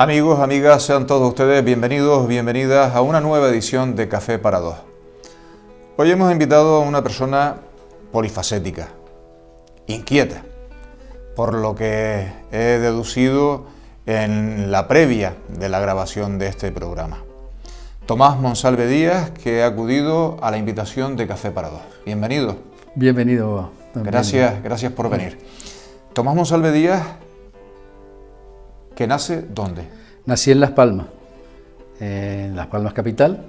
Amigos, amigas, sean todos ustedes bienvenidos, bienvenidas a una nueva edición de Café para Dos. Hoy hemos invitado a una persona polifacética, inquieta, por lo que he deducido en la previa de la grabación de este programa. Tomás Monsalve Díaz, que ha acudido a la invitación de Café para Dos. Bienvenido. Bienvenido. Gracias por venir. Tomás Monsalve Díaz, ¿que nace dónde? Nací en Las Palmas capital,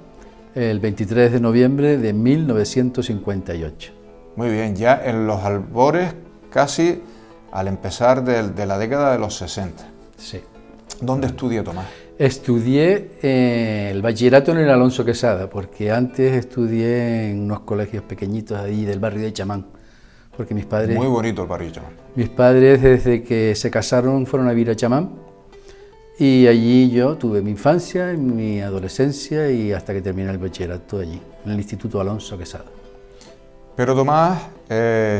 el 23 de noviembre de 1958. Muy bien, ya en los albores, casi al empezar de la década de los 60. Sí. ¿Dónde estudió Tomás? Estudié el bachillerato en el Alonso Quesada, porque antes estudié en unos colegios pequeñitos ahí del barrio de Chamán, porque mis padres... Muy bonito el barrio de Chamán. Mis padres, desde que se casaron, fueron a vivir a Chamán, y allí yo tuve mi infancia, mi adolescencia y hasta que terminé el bachillerato allí, en el Instituto Alonso Quesada. Pero Tomás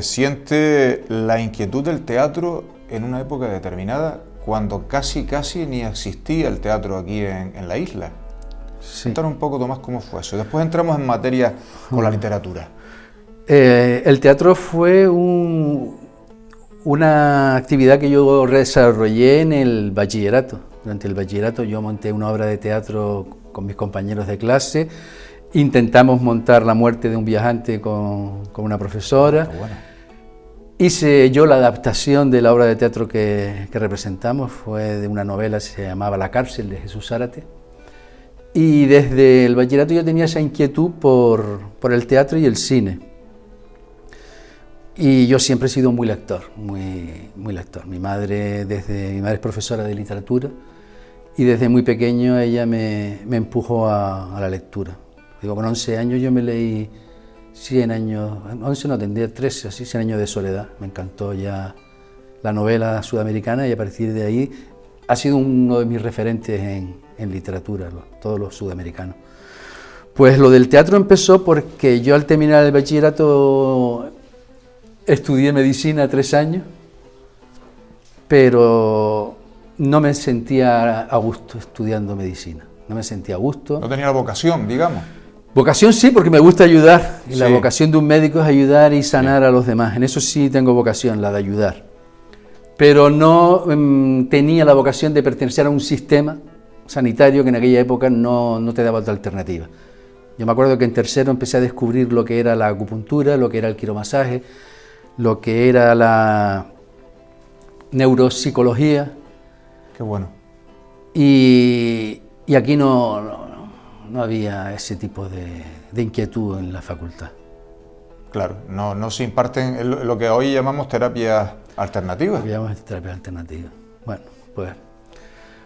siente la inquietud del teatro en una época determinada, cuando casi ni existía el teatro aquí en la isla. Sí. Cuéntanos un poco, Tomás, cómo fue eso. Después entramos en materia con la literatura. El teatro fue una actividad que yo desarrollé en el bachillerato. Durante el bachillerato yo monté una obra de teatro con mis compañeros de clase. Intentamos montar La muerte de un viajante con una profesora. Bueno. Hice yo la adaptación de la obra de teatro que representamos, fue de una novela que se llamaba La cárcel, de Jesús Zárate. Y desde el bachillerato yo tenía esa inquietud por el teatro y el cine. Y yo siempre he sido muy lector, muy lector. Mi madre es profesora de literatura y desde muy pequeño ella me empujó a la lectura. Digo, con 11 años yo me leí 100 años, 11 no, tendría 13, así, 100 años de soledad. Me encantó ya la novela sudamericana y a partir de ahí ha sido uno de mis referentes en literatura, todos los sudamericanos. Pues lo del teatro empezó porque yo al terminar el bachillerato estudié medicina 3 años, pero no me sentía a gusto estudiando medicina, no me sentía a gusto. No tenía la vocación, digamos. Vocación sí, porque me gusta ayudar, y sí. La vocación de un médico es ayudar y sanar a los demás, en eso sí tengo vocación, la de ayudar. Pero no tenía la vocación de pertenecer a un sistema sanitario que en aquella época no te daba otra alternativa. Yo me acuerdo que en tercero empecé a descubrir lo que era la acupuntura, lo que era el quiromasaje, lo que era la neuropsicología. Qué bueno. Y aquí no había ese tipo de inquietud en la facultad. Claro, no se imparten lo que hoy llamamos terapias alternativas. Lo que llamamos terapias alternativas. Bueno, pues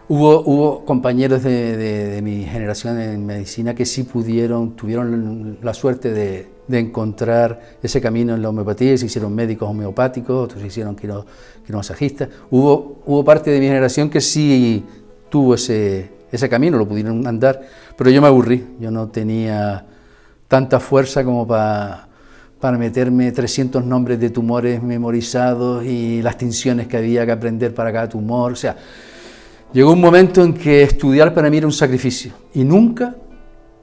hubo compañeros de mi generación en medicina que sí tuvieron la suerte de encontrar ese camino en la homeopatía, se hicieron médicos homeopáticos, otros se hicieron quiromasajistas. Hubo parte de mi generación que sí tuvo ese camino, lo pudieron andar, pero yo me aburrí, yo no tenía tanta fuerza como para meterme 300 nombres de tumores memorizados y las tinciones que había que aprender para cada tumor. O sea, llegó un momento en que estudiar para mí era un sacrificio y nunca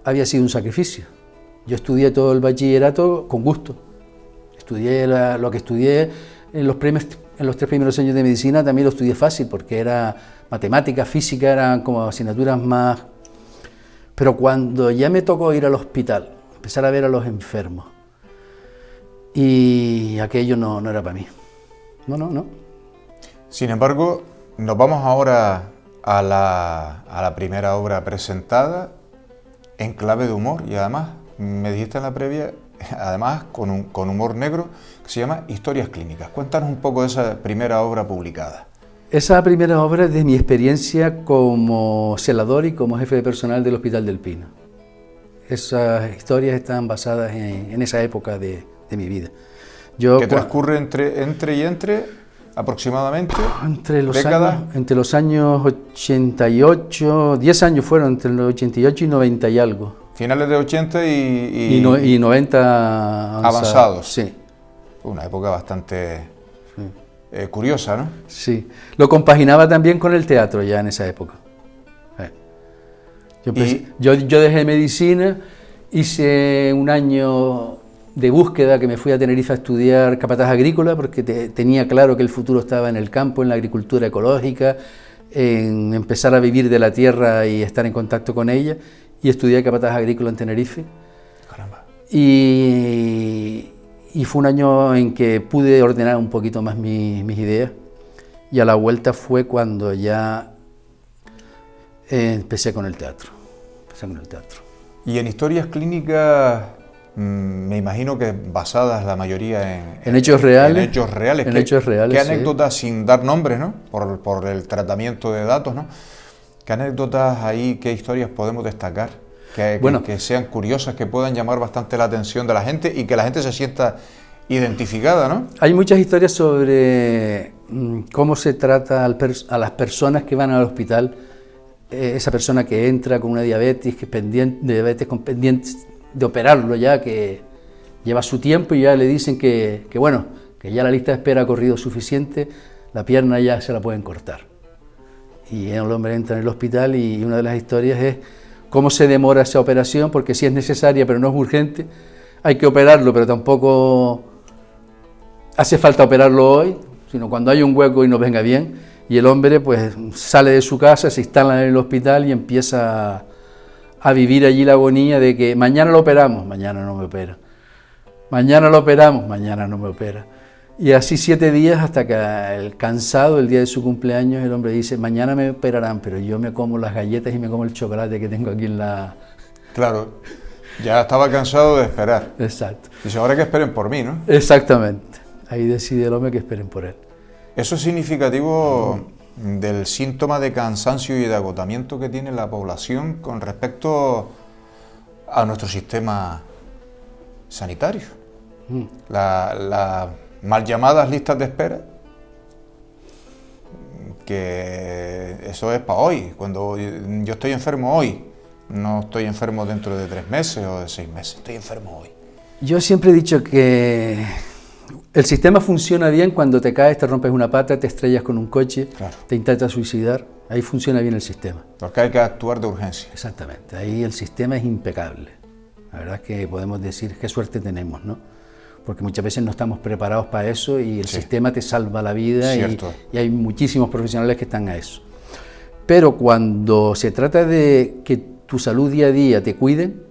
había sido un sacrificio. Yo estudié todo el bachillerato con gusto. Estudié lo que estudié en los 3 primeros años de medicina, también lo estudié fácil porque era matemática, física, eran como asignaturas más. Pero cuando ya me tocó ir al hospital, empezar a ver a los enfermos, y aquello no era para mí. No. Sin embargo, nos vamos ahora a la primera obra presentada en clave de humor y además, me dijiste en la previa, además con humor negro, que se llama Historias Clínicas. Cuéntanos un poco de esa primera obra publicada. Esa primera obra es de mi experiencia como celador y como jefe de personal del Hospital del Pino. Esas historias están basadas en esa época de mi vida. ¿Que transcurre entre aproximadamente? Entre los años 88, 10 años fueron, entre los 88 y 90 y algo. Finales de 80 y 90 avanzados. Sí. Una época bastante curiosa, ¿no? Sí. Lo compaginaba también con el teatro ya en esa época. Yo dejé medicina, hice un año de búsqueda que me fui a Tenerife a estudiar capataz agrícola porque tenía claro que el futuro estaba en el campo, en la agricultura ecológica, en empezar a vivir de la tierra y estar en contacto con ella, y estudié capataz agrícola en Tenerife. Caramba. Y fue un año en que pude ordenar un poquito más mis ideas, y a la vuelta fue cuando ya empecé con el teatro. Y en historias clínicas, me imagino que basadas la mayoría en hechos reales. En hechos reales. ¿Qué anécdotas, sin dar nombres, ¿no? Por el tratamiento de datos, ¿no? ¿Qué anécdotas ahí, qué historias podemos destacar? Que sean curiosas, que puedan llamar bastante la atención de la gente y que la gente se sienta identificada, ¿no? Hay muchas historias sobre cómo se trata a las personas que van al hospital. Esa persona que entra con una diabetes, con pendientes de operarlo ya, que lleva su tiempo y ya le dicen que ya la lista de espera ha corrido suficiente, la pierna ya se la pueden cortar. Y el hombre entra en el hospital y una de las historias es cómo se demora esa operación, porque sí es necesaria pero no es urgente, hay que operarlo, pero tampoco hace falta operarlo hoy, sino cuando hay un hueco y nos venga bien. Y el hombre pues sale de su casa, se instala en el hospital y empieza a vivir allí la agonía de que mañana lo operamos, mañana no me opera. Mañana lo operamos, mañana no me opera. Y así 7 días hasta que el cansado, el día de su cumpleaños, el hombre dice, mañana me operarán, pero yo me como las galletas y me como el chocolate que tengo aquí en la... Claro, ya estaba cansado de esperar. Exacto. Dice, ahora que esperen por mí, ¿no? Exactamente. Ahí decide el hombre que esperen por él. ¿Eso es significativo del síntoma de cansancio y de agotamiento que tiene la población con respecto a nuestro sistema sanitario? Las mal llamadas listas de espera, que eso es para hoy. Cuando yo estoy enfermo hoy, no estoy enfermo dentro de 3 meses o de 6 meses, estoy enfermo hoy. Yo siempre he dicho que el sistema funciona bien cuando te caes, te rompes una pata, te estrellas con un coche, claro, te intentas suicidar, ahí funciona bien el sistema. Porque hay que actuar de urgencia. Exactamente, ahí el sistema es impecable. La verdad es que podemos decir qué suerte tenemos, ¿no? Porque muchas veces no estamos preparados para eso y el sistema te salva la vida y hay muchísimos profesionales que están a eso. Pero cuando se trata de que tu salud día a día te cuiden,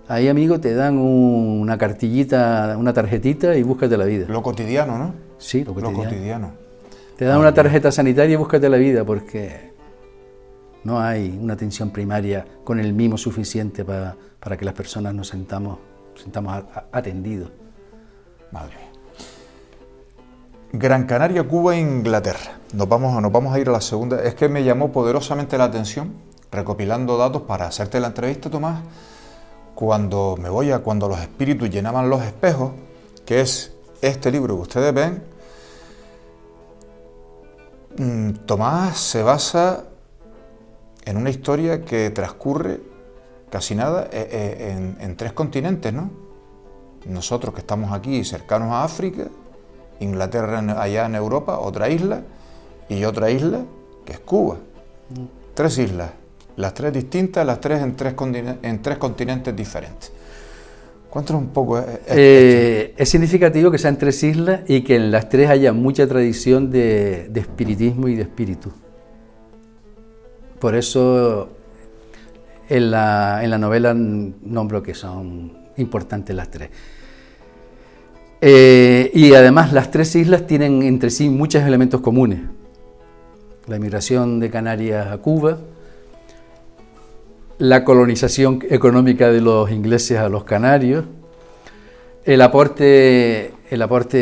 ahí, amigo, te dan una cartillita, una tarjetita y búscate la vida. Lo cotidiano, ¿no? Sí, lo cotidiano. Te dan una tarjeta sanitaria y búscate la vida, porque no hay una atención primaria con el mimo suficiente para que las personas nos sentamos atendidos. Madre mía. Gran Canaria, Cuba e Inglaterra. Nos vamos a ir a la segunda. Es que me llamó poderosamente la atención, recopilando datos para hacerte la entrevista, Tomás, cuando los espíritus llenaban los espejos, que es este libro que ustedes ven. Tomás se basa en una historia que transcurre casi nada en 3 continentes, ¿no? Nosotros que estamos aquí cercanos a África, Inglaterra allá en Europa, otra isla, y otra isla que es Cuba. 3 islas, las 3 distintas, las 3 en 3 continentes diferentes. Cuéntanos un poco. Es significativo que sean 3 islas y que en las 3 haya mucha tradición de espiritismo y de espíritu. Por eso en la novela nombro que son importantes las 3. Y además las 3 islas tienen entre sí muchos elementos comunes. La emigración de Canarias a Cuba, la colonización económica de los ingleses a los canarios, el aporte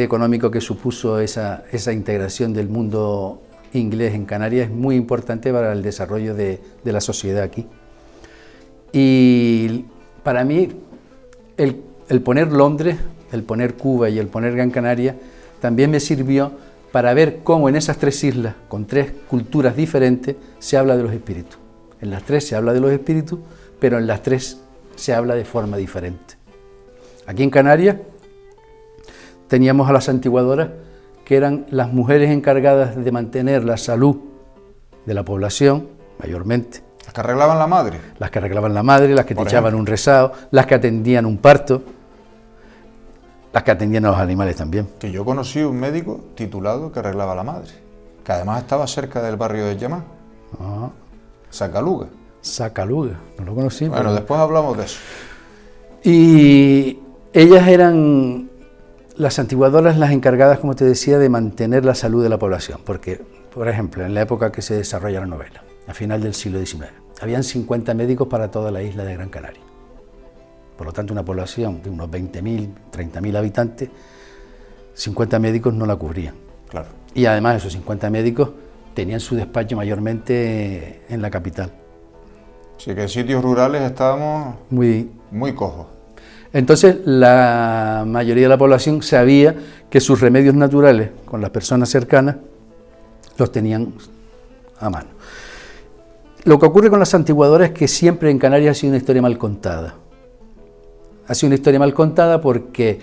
económico que supuso esa integración del mundo inglés en Canarias es muy importante para el desarrollo de la sociedad aquí. Y para mí el poner Londres, el poner Cuba y el poner Gran Canaria también me sirvió para ver cómo en esas 3 islas, con 3 culturas diferentes, se habla de los espíritus. En las 3 se habla de los espíritus, pero en las 3 se habla de forma diferente. Aquí en Canarias teníamos a las santiguadoras, que eran las mujeres encargadas de mantener la salud de la población, mayormente. ¿Las que arreglaban la madre? Las que arreglaban la madre, las que te echaban un rezado, las que atendían un parto, las que atendían a los animales también. Que yo conocí un médico titulado que arreglaba la madre, que además estaba cerca del barrio de Llamán, Sacaluga. Sacaluga, no lo conocí. Bueno, pero... después hablamos de eso. Y ellas eran las santiguadoras las encargadas, como te decía, de mantener la salud de la población, porque, por ejemplo, en la época que se desarrolla la novela, a final del siglo XIX, habían 50 médicos para toda la isla de Gran Canaria. Por lo tanto, una población de unos 20.000, 30.000 habitantes, 50 médicos no la cubrían. Claro. Y además esos 50 médicos tenían su despacho mayormente en la capital. Así que en sitios rurales estábamos muy cojos. Entonces, la mayoría de la población sabía que sus remedios naturales con las personas cercanas los tenían a mano. Lo que ocurre con las santiguadoras es que siempre en Canarias ha sido una historia mal contada. Ha sido una historia mal contada porque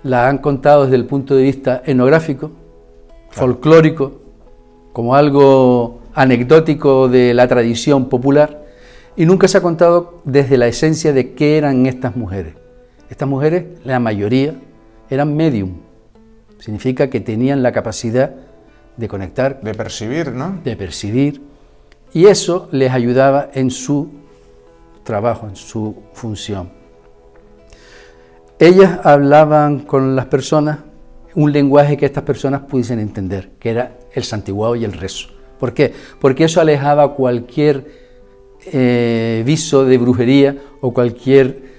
la han contado desde el punto de vista etnográfico, folclórico, como algo anecdótico de la tradición popular, y nunca se ha contado desde la esencia de qué eran estas mujeres. Estas mujeres, la mayoría, eran medium. Significa que tenían la capacidad de conectar, de percibir, ¿no? De percibir, y eso les ayudaba en su trabajo, en su función. Ellas hablaban con las personas un lenguaje que estas personas pudiesen entender, que era el santiguado y el rezo. ¿Por qué? Porque eso alejaba cualquier viso de brujería o cualquier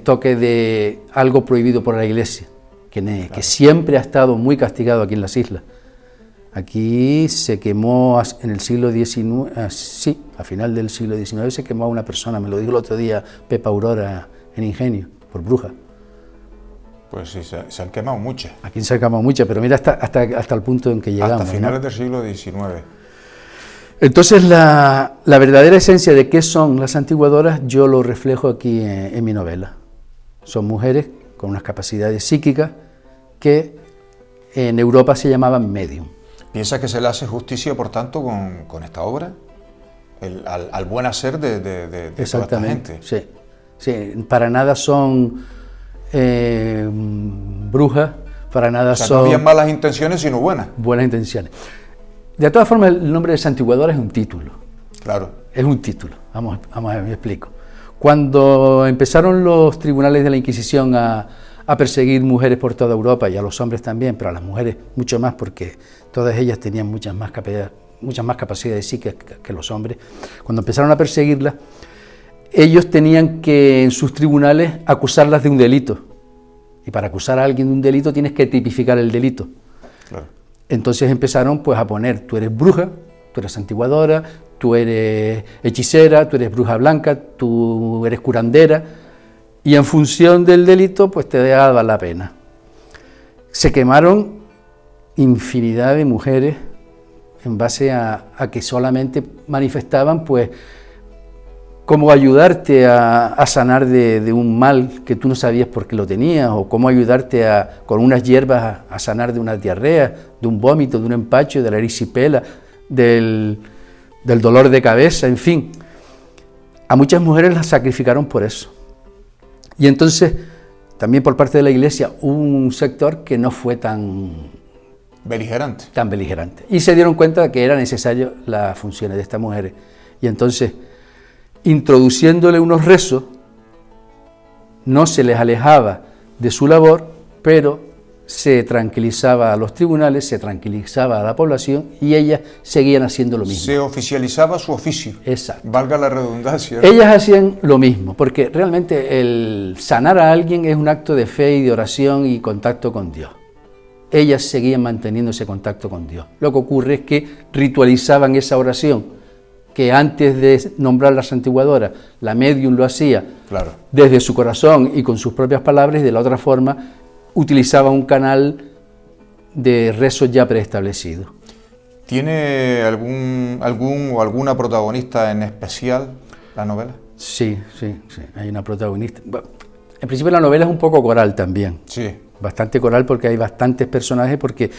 toque de algo prohibido por la Iglesia, que siempre ha estado muy castigado aquí en las islas. Aquí se quemó en el siglo XIX, a final del siglo XIX se quemó a una persona, me lo dijo el otro día Pepa Aurora en Ingenio, por bruja. Pues sí, se han quemado muchas. Aquí se han quemado muchas, pero mira hasta el punto en que llegamos. Hasta finales, ¿no? del siglo XIX. Entonces la verdadera esencia de qué son las santiguadoras yo lo reflejo aquí en mi novela. Son mujeres con unas capacidades psíquicas que en Europa se llamaban medium. ¿Piensas que se le hace justicia, por tanto, con esta obra? Al buen hacer de toda esta gente. Sí, para nada son brujas, para nada son... No habían malas intenciones, sino buenas. Buenas intenciones. De todas formas, el nombre de santiguadora es un título. Claro. Es un título. Vamos a ver, me explico. Cuando empezaron los tribunales de la Inquisición a perseguir mujeres por toda Europa, y a los hombres también, pero a las mujeres mucho más, porque todas ellas tenían muchas más capacidades psíquicas que los hombres, cuando empezaron a perseguirlas, ellos tenían que en sus tribunales acusarlas de un delito. Y para acusar a alguien de un delito tienes que tipificar el delito. Claro. Entonces empezaron pues a poner, tú eres bruja, tú eres santiguadora, tú eres hechicera, tú eres bruja blanca, tú eres curandera, y en función del delito pues te daba la pena. Se quemaron infinidad de mujeres en base a que solamente manifestaban pues cómo ayudarte a sanar de un mal que tú no sabías por qué lo tenías, o cómo ayudarte con unas hierbas a sanar de una diarrea, de un vómito, de un empacho, de la erisipela, del dolor de cabeza, en fin. A muchas mujeres las sacrificaron por eso. Y entonces, también por parte de la Iglesia, hubo un sector que no fue tan beligerante. Y se dieron cuenta de que era necesario las funciones de estas mujeres. Y entonces, introduciéndole unos rezos, no se les alejaba de su labor, pero se tranquilizaba a los tribunales, se tranquilizaba a la población y ellas seguían haciendo lo mismo. Se oficializaba su oficio. Exacto. Valga la redundancia. Ellas hacían lo mismo, porque realmente el sanar a alguien es un acto de fe y de oración y contacto con Dios. Ellas seguían manteniendo ese contacto con Dios. Lo que ocurre es que ritualizaban esa oración, que antes de nombrar la santiguadora, la medium lo hacía desde su corazón y con sus propias palabras, y de la otra forma utilizaba un canal de rezos ya preestablecido. ¿Tiene alguna protagonista en especial la novela? Sí, hay una protagonista. Bueno, en principio la novela es un poco coral también. Sí. Bastante coral porque hay bastantes personajes, porque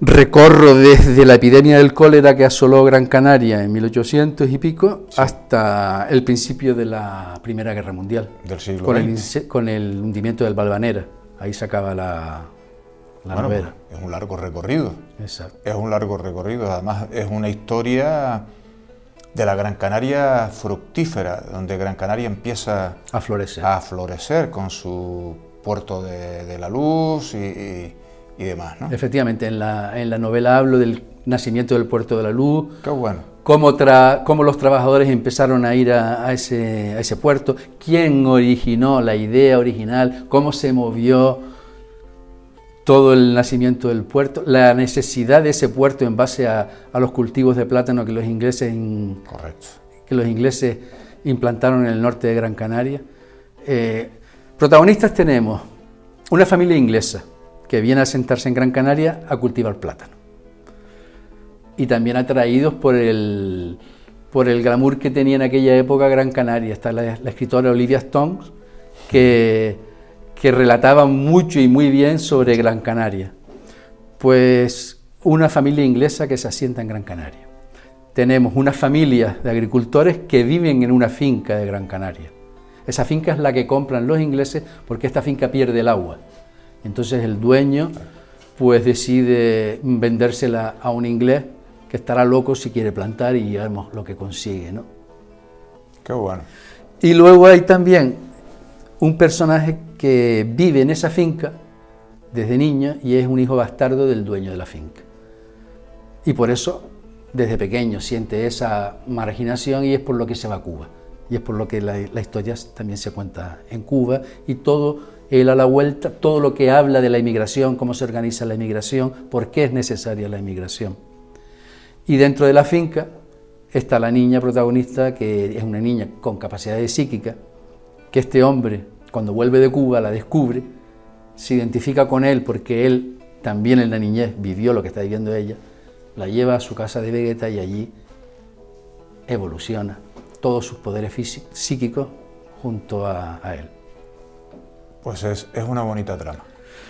recorro desde la epidemia del cólera que asoló Gran Canaria en 1800 y pico, sí, hasta el principio de la Primera Guerra Mundial, del siglo con el hundimiento del Valvanera. Ahí se acaba la novela. Es un largo recorrido. Exacto. Es un largo recorrido, además es una historia de la Gran Canaria fructífera, donde Gran Canaria empieza a florecer con su puerto de la luz y demás, ¿no? Efectivamente, en la novela hablo del nacimiento del Puerto de la Luz. Qué bueno. Cómo los trabajadores empezaron a ir a ese puerto, quién originó la idea original, cómo se movió todo el nacimiento del puerto, la necesidad de ese puerto en base a los cultivos de plátano que los ingleses implantaron en el norte de Gran Canaria. Protagonistas tenemos una familia inglesa que viene a sentarse en Gran Canaria a cultivar plátano. Y también atraídos por el glamour que tenía en aquella época Gran Canaria. Está la escritora Olivia Stone, que relataba mucho y muy bien sobre Gran Canaria. Pues una familia inglesa que se asienta en Gran Canaria. Tenemos una familia de agricultores que viven en una finca de Gran Canaria. Esa finca es la que compran los ingleses porque esta finca pierde el agua. Entonces el dueño pues decide vendérsela a un inglés que estará loco si quiere plantar y vemos lo que consigue, ¿no? Qué bueno. Y luego hay también un personaje que vive en esa finca desde niño y es un hijo bastardo del dueño de la finca. Y por eso desde pequeño siente esa marginación y es por lo que se va a Cuba. Y es por lo que la historia también se cuenta en Cuba y todo. Él a la vuelta, todo lo que habla de la inmigración, cómo se organiza la inmigración, por qué es necesaria la inmigración. Y dentro de la finca está la niña protagonista, que es una niña con capacidades psíquicas, que este hombre, cuando vuelve de Cuba, la descubre, se identifica con él porque él también en la niñez vivió lo que está viviendo ella, la lleva a su casa de Vegeta y allí evoluciona todos sus poderes psíquicos junto a él. Pues es una bonita trama,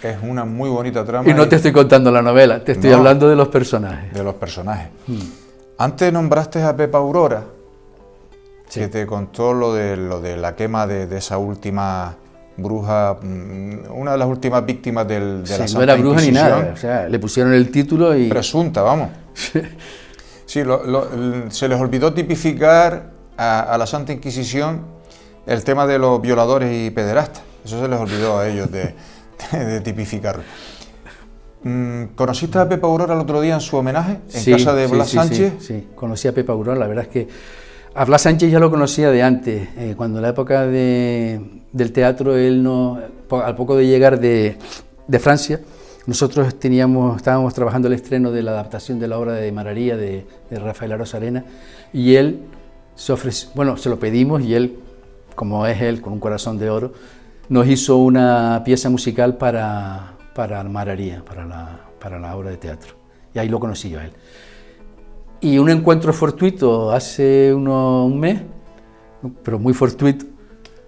es una muy bonita trama. Y no te estoy contando la novela, te estoy hablando de los personajes. De los personajes. Antes nombraste a Pepa Aurora, sí, que te contó lo de la quema de esa última bruja, una de las últimas víctimas de la Santa Inquisición. No era bruja ni nada, o sea, le pusieron el título y... Presunta, vamos. Sí, se les olvidó tipificar a la Santa Inquisición el tema de los violadores y pederastas. Eso se les olvidó a ellos de tipificarlo. ¿Conociste a Pepa Aurora el otro día en su homenaje, en casa de Blas Sánchez? Sí, conocí a Pepa Aurora, la verdad es que a Blas Sánchez ya lo conocía de antes, cuando en la época del teatro, al poco de llegar de Francia, nosotros estábamos trabajando el estreno de la adaptación de la obra de Mararía de Rafael Arozarena, y él se lo pedimos y él, como es él, con un corazón de oro, nos hizo una pieza musical para Mararía, para la obra de teatro. Y ahí lo conocí yo a él. Y un encuentro fortuito hace un mes, pero muy fortuito,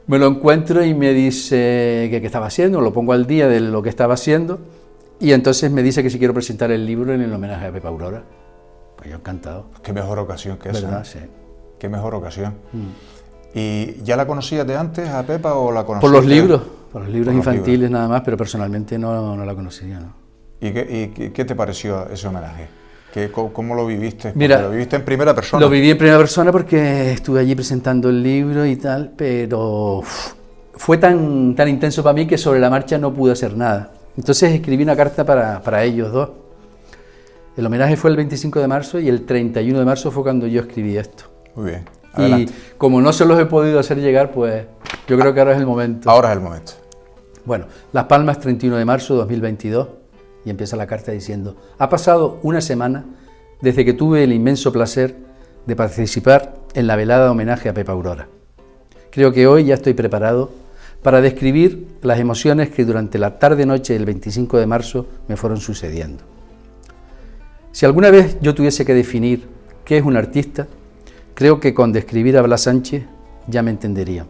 me lo encuentro y me dice que qué estaba haciendo, lo pongo al día de lo que estaba haciendo, y entonces me dice que si quiero presentar el libro en el homenaje a Pepa Aurora. Pues yo encantado. Qué mejor ocasión que esa. ¿Verdad? Sí. Qué mejor ocasión. ¿Y ya la conocías de antes a Pepa o la conocías? Por los libros infantiles nada más, pero personalmente no la conocía, ¿no? ¿Y qué te pareció ese homenaje? ¿Cómo lo viviste? Mira, ¿lo viviste en primera persona? Lo viví en primera persona porque estuve allí presentando el libro y tal, pero fue tan intenso para mí que sobre la marcha no pude hacer nada. Entonces escribí una carta para ellos dos. El homenaje fue el 25 de marzo y el 31 de marzo fue cuando yo escribí esto. Muy bien. Adelante. Y como no se los he podido hacer llegar, pues yo creo que ahora es el momento. Ahora es el momento. Bueno, Las Palmas, 31 de marzo de 2022, y empieza la carta diciendo: ha pasado una semana desde que tuve el inmenso placer de participar en la velada de homenaje a Pepa Aurora. Creo que hoy ya estoy preparado para describir las emociones que durante la tarde-noche del 25 de marzo me fueron sucediendo. Si alguna vez yo tuviese que definir qué es un artista, creo que con describir a Blas Sánchez ya me entendería.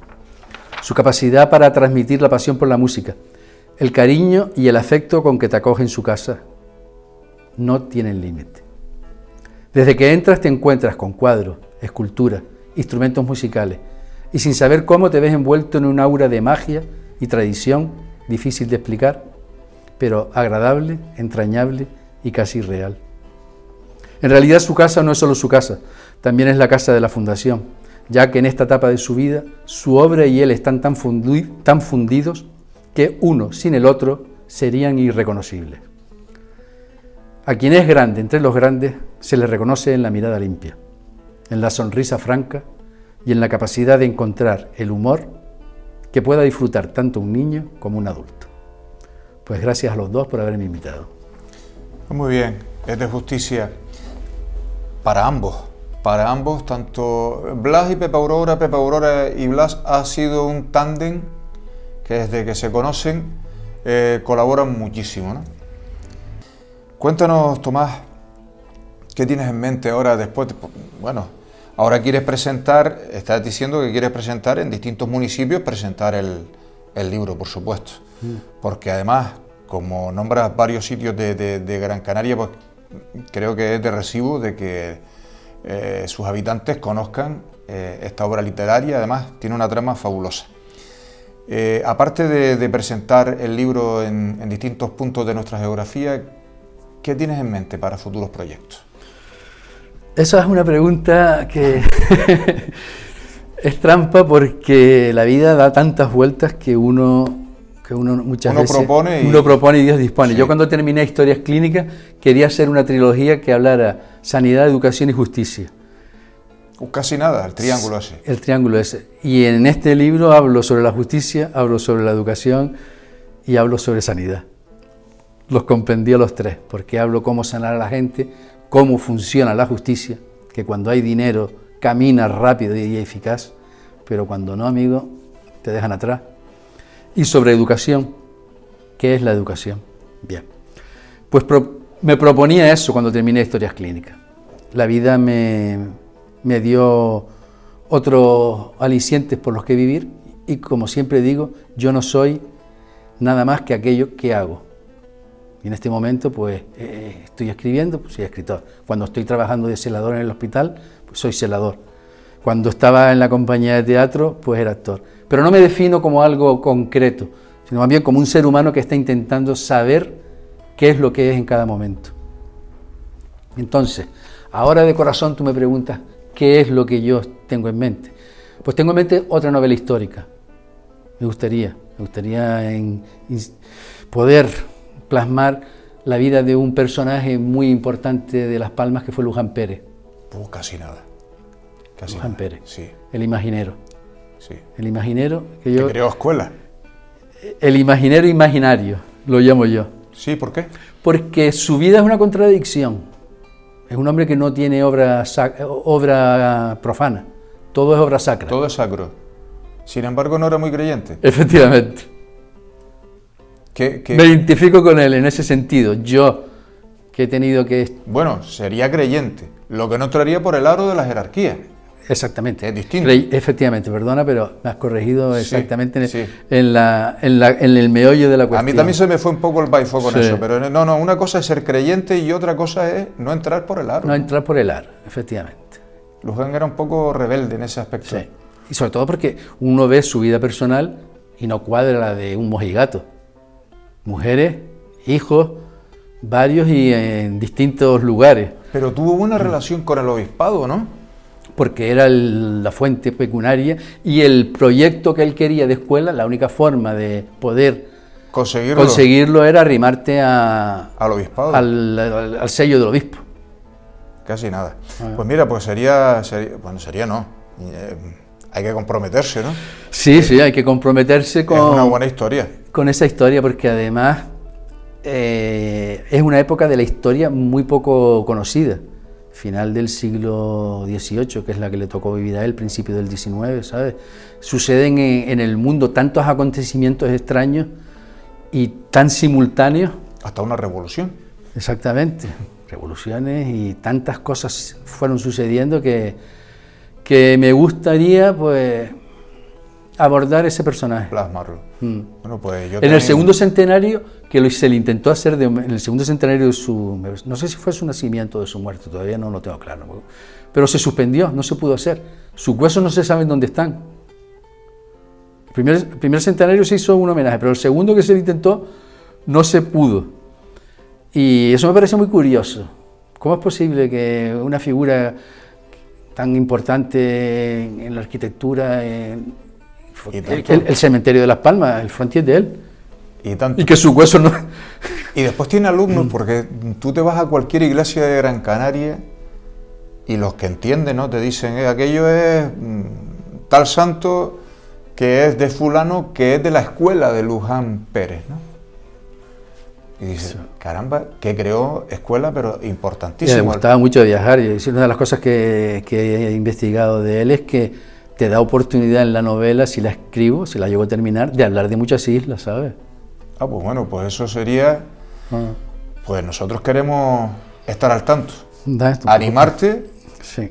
Su capacidad para transmitir la pasión por la música, el cariño y el afecto con que te acoge en su casa, no tienen límite. Desde que entras te encuentras con cuadros, esculturas, instrumentos musicales, y sin saber cómo te ves envuelto en un aura de magia y tradición difícil de explicar, pero agradable, entrañable y casi real. En realidad su casa no es solo su casa, también es la casa de la Fundación, ya que en esta etapa de su vida, su obra y él están tan fundidos que uno sin el otro serían irreconocibles. A quien es grande entre los grandes se le reconoce en la mirada limpia, en la sonrisa franca y en la capacidad de encontrar el humor que pueda disfrutar tanto un niño como un adulto. Pues gracias a los dos por haberme invitado. Muy bien, es de justicia para ambos, tanto Blas y Pepa Aurora y Blas ha sido un tándem que desde que se conocen colaboran muchísimo, ¿no? Cuéntanos, Tomás, ¿qué tienes en mente ahora después? Bueno, ahora estás diciendo que quieres presentar en distintos municipios, presentar el libro, por supuesto, porque además, como nombras varios sitios de Gran Canaria, pues creo que es de recibo de que sus habitantes conozcan esta obra literaria. Además tiene una trama fabulosa. Aparte de presentar el libro en distintos puntos de nuestra geografía, ¿qué tienes en mente para futuros proyectos? Esa es una pregunta que es trampa, porque la vida da tantas vueltas que uno muchas veces propone y Dios dispone. Sí. Yo cuando terminé Historias Clínicas quería hacer una trilogía que hablara sanidad, educación y justicia. Casi nada, el triángulo ese. El triángulo ese. Y en este libro hablo sobre la justicia, hablo sobre la educación y hablo sobre sanidad. Los comprendí a los tres, porque hablo cómo sanar a la gente, cómo funciona la justicia, que cuando hay dinero camina rápido y eficaz, pero cuando no, amigo, te dejan atrás. Y sobre educación, ¿qué es la educación? Bien, pues me proponía eso cuando terminé Historias Clínicas. La vida me dio otros alicientes por los que vivir y, como siempre digo, yo no soy nada más que aquello que hago. Y en este momento pues estoy escribiendo, pues soy escritor. Cuando estoy trabajando de celador en el hospital, pues soy celador. Cuando estaba en la compañía de teatro, pues era actor. Pero no me defino como algo concreto, sino más bien como un ser humano que está intentando saber qué es lo que es en cada momento. Entonces, ahora de corazón tú me preguntas, ¿qué es lo que yo tengo en mente? Pues tengo en mente otra novela histórica. Me gustaría poder plasmar la vida de un personaje muy importante de Las Palmas, que fue Luján Pérez. Casi nada. Luján Pérez, sí. El imaginero. Sí. El imaginero que yo... creó escuela. El imaginero imaginario, lo llamo yo. Sí, ¿por qué? Porque su vida es una contradicción. Es un hombre que no tiene obra profana, todo es obra sacra. Todo es sacro. Sin embargo, no era muy creyente. Efectivamente. Me identifico con él en ese sentido. Yo, que he tenido que... Bueno, sería creyente, lo que no entraría por el aro de la jerarquía. Exactamente. Es distinto. Efectivamente, perdona, pero me has corregido exactamente sí. En el meollo de la cuestión. A mí también se me fue un poco el baifo con eso, pero no, una cosa es ser creyente y otra cosa es no entrar por el aro. No entrar por el aro, efectivamente. Luján era un poco rebelde en ese aspecto. Sí, y sobre todo porque uno ve su vida personal y no cuadra la de un mojigato. Mujeres, hijos, varios y en distintos lugares. Pero tuvo una relación con el obispado, ¿no? Porque era la fuente pecuniaria y el proyecto que él quería de escuela, la única forma de poder conseguirlo era arrimarte al obispado, al sello del obispo. Casi nada. Pues mira, pues sería no. Hay que comprometerse, ¿no? Sí, hay que comprometerse con... Es una buena historia. Con esa historia, porque además es una época de la historia muy poco conocida. Final del siglo XVIII, que es la que le tocó vivir a él, principio del XIX, ¿sabes? Suceden en el mundo tantos acontecimientos extraños y tan simultáneos. Hasta una revolución. Exactamente, revoluciones y tantas cosas fueron sucediendo que me gustaría, pues, abordar ese personaje. Plasmarlo. Bueno, pues yo En el segundo centenario, se le intentó hacer, en el segundo centenario de su, no sé si fue su nacimiento o de su muerte, todavía no lo tengo claro, pero se suspendió, no se pudo hacer. Sus huesos no se saben dónde están. El primer centenario se hizo un homenaje, pero el segundo que se le intentó no se pudo. Y eso me parece muy curioso. ¿Cómo es posible que una figura tan importante en la arquitectura, el cementerio de Las Palmas, el frontier de él, y que sus huesos no... Y después tiene alumnos, porque tú te vas a cualquier iglesia de Gran Canaria y los que entienden, ¿no?, te dicen, aquello es tal santo que es de fulano, que es de la escuela de Luján Pérez, ¿no? Y dices, caramba, que creó escuela, pero importantísimo. Le gustaba mucho viajar, y una de las cosas que he investigado de él es que te da oportunidad en la novela, si la escribo, si la llego a terminar, de hablar de muchas islas, ¿sabes? Ah, pues bueno, pues eso sería... Pues nosotros queremos estar al tanto, animarte, sí,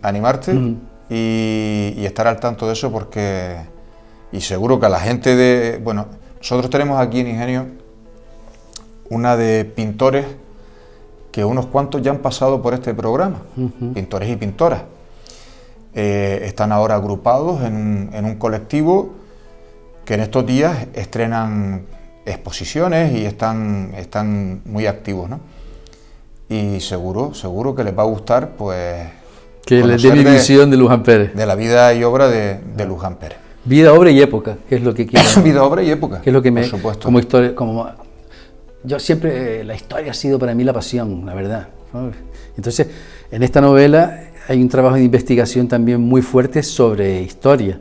y estar al tanto de eso, porque... Y seguro que a la gente de... Bueno, nosotros tenemos aquí en Ingenio una de pintores que unos cuantos ya han pasado por este programa, pintores y pintoras. Están ahora agrupados en un colectivo que en estos días estrenan exposiciones y están muy activos, ¿no? Y seguro que les va a gustar, pues... Que les dé mi visión de Luján Pérez. De la vida y obra de Luján Pérez. Vida, obra y época, que es lo que quiero. Vida, obra y época, que es lo que por supuesto. Como historia, yo siempre, la historia ha sido para mí la pasión, la verdad. Entonces, en esta novela hay un trabajo de investigación también muy fuerte sobre historia.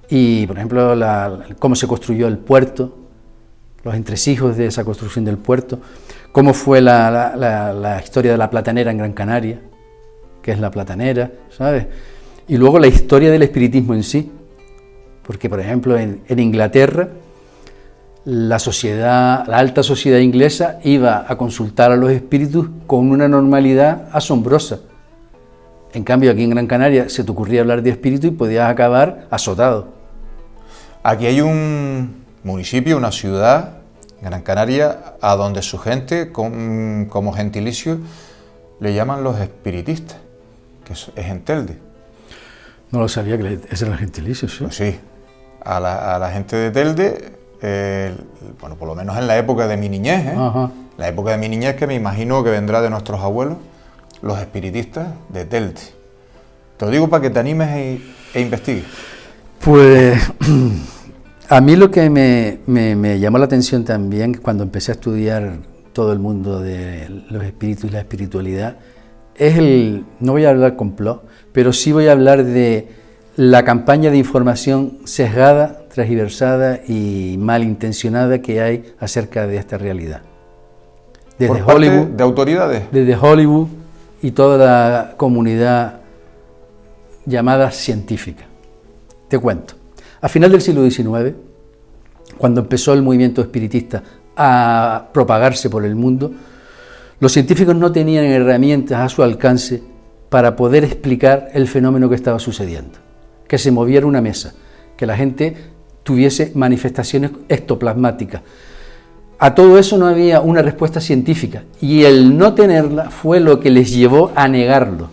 Y, por ejemplo, cómo se construyó el puerto, los entresijos de esa construcción del puerto, cómo fue la historia de la platanera en Gran Canaria, que es la platanera, ¿sabes? Y luego la historia del espiritismo en sí. Porque, por ejemplo, en Inglaterra, la alta sociedad inglesa iba a consultar a los espíritus con una normalidad asombrosa. En cambio, aquí en Gran Canaria se te ocurría hablar de espíritu y podías acabar azotado. Aquí hay un municipio, una ciudad, Gran Canaria, a donde su gente, como gentilicio, le llaman los espiritistas, que es en Telde. No lo sabía que ese era el gentilicio, ¿sí? Pues sí. A la gente de Telde, bueno, por lo menos en la época de mi niñez, la época de mi niñez, que me imagino que vendrá de nuestros abuelos, los espiritistas de Telde. Te lo digo para que te animes e investigues. Pues a mí lo que me llamó la atención también cuando empecé a estudiar todo el mundo de los espíritus y la espiritualidad es no voy a hablar complot, pero sí voy a hablar de la campaña de información sesgada, transgiversada y malintencionada que hay acerca de esta realidad. Desde Hollywood, de autoridades. Desde Hollywood y toda la comunidad llamada científica. Te cuento. A final del siglo XIX, cuando empezó el movimiento espiritista a propagarse por el mundo, los científicos no tenían herramientas a su alcance para poder explicar el fenómeno que estaba sucediendo. Que se moviera una mesa, que la gente tuviese manifestaciones ectoplasmáticas. A todo eso no había una respuesta científica y el no tenerla fue lo que les llevó a negarlo.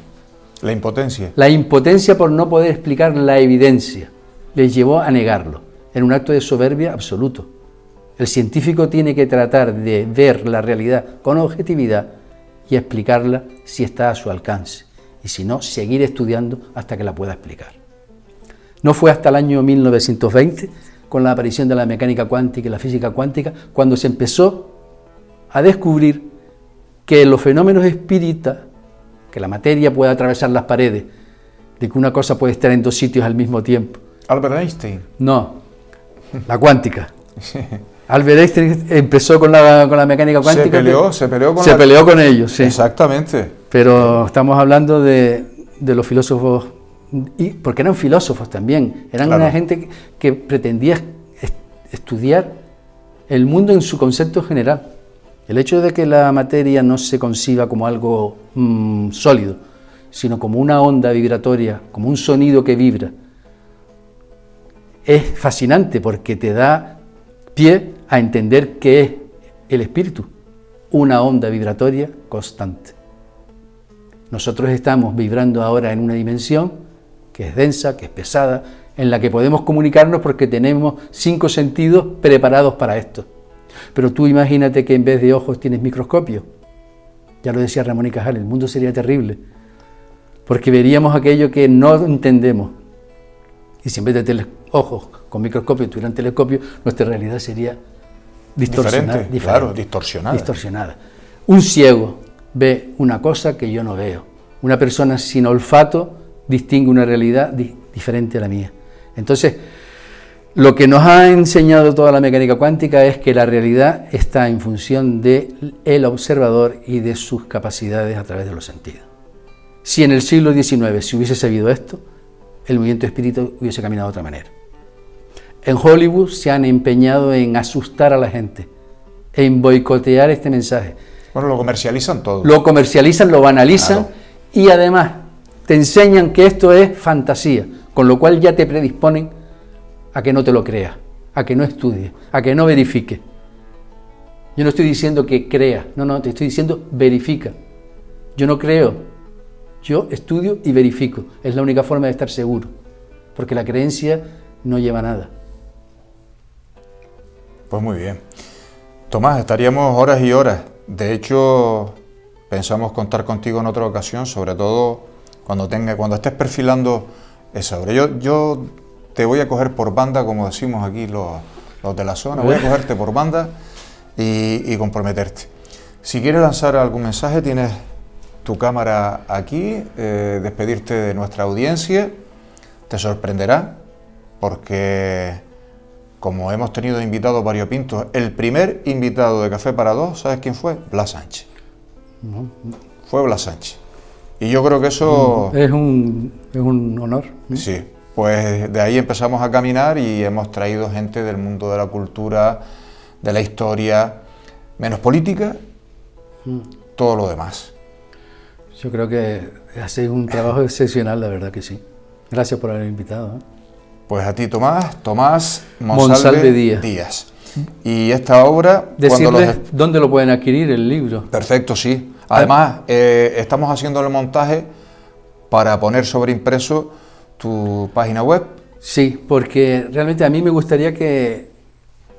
La impotencia. La impotencia por no poder explicar la evidencia les llevó a negarlo, en un acto de soberbia absoluto. El científico tiene que tratar de ver la realidad con objetividad y explicarla si está a su alcance, y si no, seguir estudiando hasta que la pueda explicar. No fue hasta el año 1920, con la aparición de la mecánica cuántica y la física cuántica, cuando se empezó a descubrir que los fenómenos espíritas, que la materia puede atravesar las paredes, de que una cosa puede estar en dos sitios al mismo tiempo. Albert Einstein. No, la cuántica. Albert Einstein empezó con la mecánica cuántica. Se peleó con ellos, sí. Exactamente. Pero estamos hablando de los filósofos, porque eran filósofos también, eran una gente que pretendía estudiar el mundo en su concepto general. El hecho de que la materia no se conciba como algo sólido, sino como una onda vibratoria, como un sonido que vibra, es fascinante porque te da pie a entender qué es el espíritu, una onda vibratoria constante. Nosotros estamos vibrando ahora en una dimensión que es densa, que es pesada, en la que podemos comunicarnos porque tenemos 5 sentidos preparados para esto. Pero tú imagínate que en vez de ojos tienes microscopio. Ya lo decía Ramón y Cajal, el mundo sería terrible, porque veríamos aquello que no entendemos. Y si en vez de ojos con microscopio tuvieran telescopio, nuestra realidad sería distorsionada. Claro, distorsionada. Distorsionada. Un ciego ve una cosa que yo no veo. Una persona sin olfato distingue una realidad diferente a la mía. Entonces, lo que nos ha enseñado toda la mecánica cuántica es que la realidad está en función del observador y de sus capacidades a través de los sentidos. Si en el siglo XIX se hubiese sabido esto, el movimiento espírita hubiese caminado de otra manera. En Hollywood se han empeñado en asustar a la gente, en boicotear este mensaje. Bueno, lo comercializan todo. Lo comercializan, lo banalizan, claro. Y además te enseñan que esto es fantasía, con lo cual ya te predisponen a que no te lo creas, a que no estudies, a que no verifiques. Yo no estoy diciendo que creas, no, te estoy diciendo verifica. Yo no creo, yo estudio y verifico. Es la única forma de estar seguro, porque la creencia no lleva a nada. Pues muy bien. Tomás, estaríamos horas y horas. De hecho, pensamos contar contigo en otra ocasión, sobre todo cuando estés perfilando esa obra. Yo te voy a coger por banda, como decimos aquí los de la zona, voy a cogerte por banda y comprometerte. Si quieres lanzar algún mensaje, tienes tu cámara aquí, despedirte de nuestra audiencia, te sorprenderá, porque como hemos tenido invitados variopintos, el primer invitado de Café para Dos, ¿sabes quién fue? Blas Sánchez. Fue Blas Sánchez. Y yo creo que eso... Es un honor. Sí, pues de ahí empezamos a caminar y hemos traído gente del mundo de la cultura, de la historia, menos política, todo lo demás. Yo creo que hacéis un trabajo excepcional, la verdad que sí. Gracias por haber invitado. Pues a ti, Tomás Monsalve Díaz. Y esta obra... Decirles dónde lo pueden adquirir, el libro. Perfecto, sí. Además, estamos haciendo el montaje para poner sobreimpreso tu página web. Sí, porque realmente a mí me gustaría que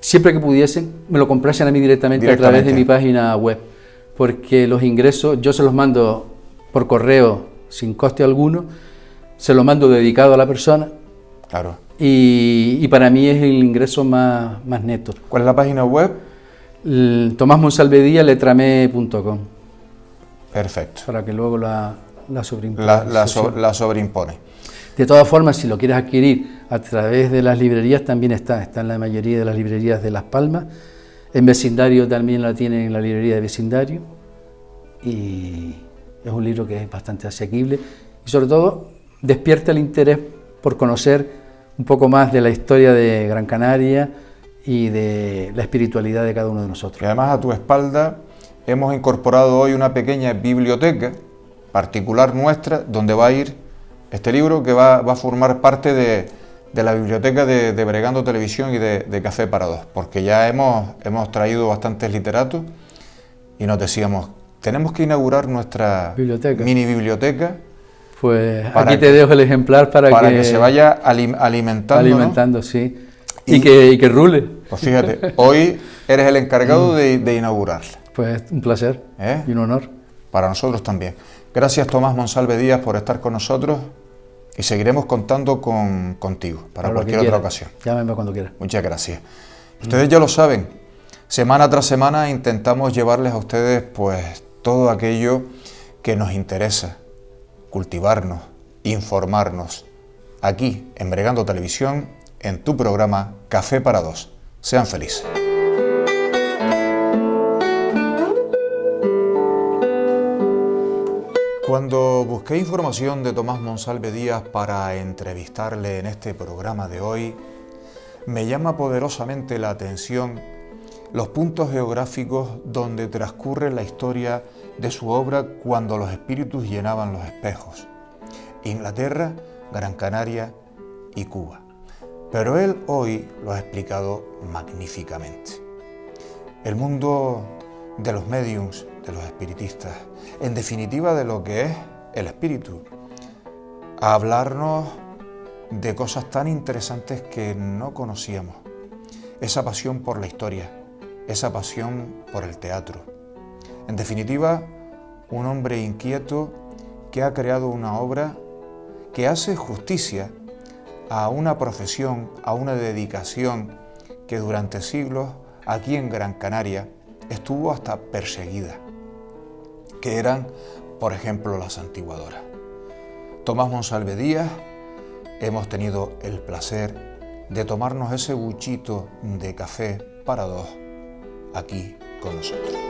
siempre que pudiesen me lo comprasen a mí directamente a través de mi página web, porque los ingresos yo se los mando por correo sin coste alguno, se los mando dedicado a la persona. Claro. Y para mí es el ingreso más neto. ¿Cuál es la página web? TomásMonsalvedía.letrame.com. Perfecto. Para que luego la sobreimpone. La sobreimpone. De todas formas, si lo quieres adquirir a través de las librerías, también está en la mayoría de las librerías de Las Palmas. En vecindario también la tienen en la librería de vecindario. Y es un libro que es bastante asequible. Y sobre todo, despierta el interés por conocer un poco más de la historia de Gran Canaria y de la espiritualidad de cada uno de nosotros. Y además a tu espalda hemos incorporado hoy una pequeña biblioteca particular nuestra, donde va a ir este libro que va a formar parte de la biblioteca de Bregando Televisión y de Café para Dos, porque ya hemos traído bastantes literatos y nos decíamos, tenemos que inaugurar nuestra mini biblioteca. Pues aquí te dejo el ejemplar para que se vaya alimentando, ¿no? Sí. Y que rule. Pues fíjate, hoy eres el encargado de inaugurarla. Pues un placer y un honor. Para nosotros también. Gracias, Tomás Monsalve Díaz, por estar con nosotros y seguiremos contando contigo para cualquier otra ocasión. Llámame cuando quieras. Muchas gracias. Ustedes ya lo saben, semana tras semana intentamos llevarles a ustedes pues todo aquello que nos interesa. Cultivarnos, informarnos, aquí en Bregando Televisión, en tu programa Café para Dos. Sean felices. Cuando busqué información de Tomás Monsalve Díaz para entrevistarle en este programa de hoy, me llama poderosamente la atención los puntos geográficos donde transcurre la historia de su obra cuando los espíritus llenaban los espejos. Inglaterra, Gran Canaria y Cuba. pero él hoy lo ha explicado magníficamente. El mundo de los médiums, de los espiritistas, en definitiva de lo que es el espíritu, a hablarnos de cosas tan interesantes que no conocíamos. Esa pasión por la historia, esa pasión por el teatro. En definitiva, un hombre inquieto que ha creado una obra que hace justicia a una profesión, a una dedicación que durante siglos aquí en Gran Canaria estuvo hasta perseguida, que eran, por ejemplo, las santiguadoras. Tomás Monsalve Díaz, hemos tenido el placer de tomarnos ese buchito de café para dos aquí con nosotros.